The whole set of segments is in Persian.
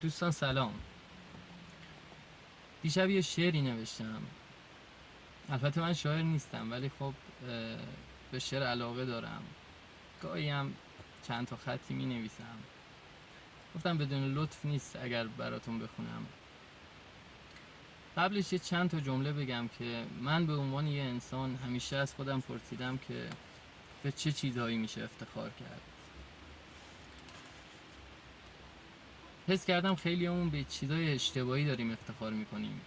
دوستان سلام. دیشب یه شعری نوشتم. البته من شاعر نیستم ولی خب به شعر علاقه دارم. گاهی هم چند تا خطی می نویسم. گفتم بدون لطف نیست اگر براتون بخونم. قبلش یه چند تا جمله بگم که من به عنوان یه انسان همیشه از خودم پرسیدم که به چه چیزهایی میشه افتخار کرد. حس کردم خیلی همون به چیزای اشتباهی داریم افتخار میکنیم.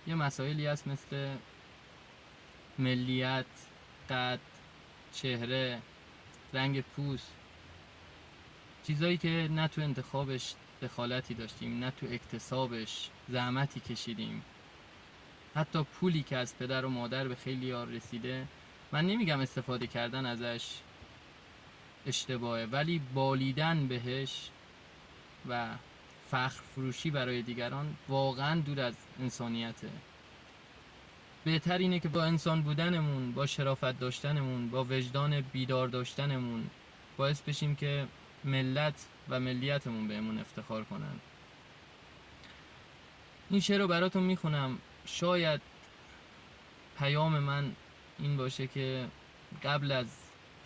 یه مسائلی هست مثل ملیت، قد، چهره، رنگ پوست، چیزایی که نه تو انتخابش دخالتی داشتیم، نه تو اکتسابش زحمتی کشیدیم. حتی پولی که از پدر و مادر به خیلی ها رسیده، من نمیگم استفاده کردن ازش اشتباهه، ولی بالیدن بهش و فخر فروشی برای دیگران واقعا دور از انسانیته. بهتر اینه که با انسان بودنمون، با شرافت داشتنمون، با وجدان بیدار داشتنمون باعث بشیم که ملت و ملیتمون بهمون افتخار کنن. این شعر رو براتون میخونم. شاید پیام من این باشه که قبل از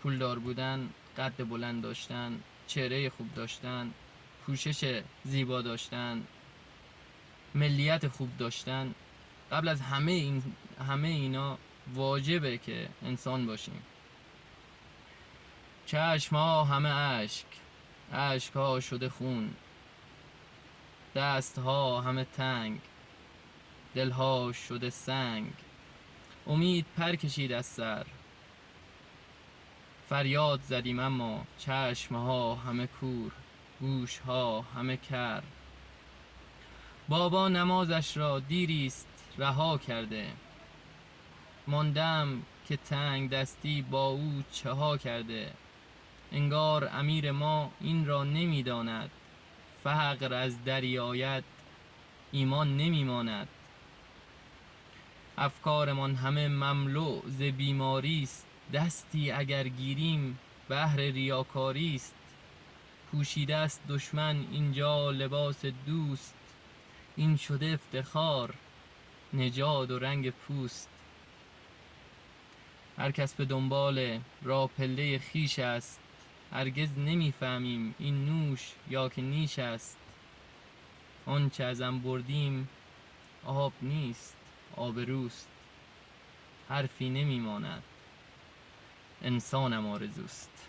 پولدار بودن، قد بلند داشتن، چهره خوب داشتن، پوشش زیبا داشتن، ملیت خوب داشتن، قبل از همه اینا واجبه که انسان باشیم. چشم‌ها همه اشک، اشک‌ها شده خون، دست‌ها همه تنگ، دل‌ها شده سنگ. امید پر کشید از سر، فریاد زدیم اما چشم‌ها همه کور، گوش‌ها همه کر. بابا نمازش را دیریست رها کرده، ماندم که تنگ دستی با او چه ها کرده. انگار امیر ما این را نمیداند، فقر از دری آید ایمان نمیماند. افکارمان همه مملو ز بیماری است، دستی اگر گیریم بهر ریاکاری است. پوشیده است دشمن اینجا لباس دوست، این شده افتخار نژاد و رنگ پوست. هر کس به دنبال راه پله خویش است، هرگز نمیفهمیم این نوش یا که نیش است. آنچه ازم بردیم آب نیست آبروست، حرفی نمیماند انسانم آرزوست.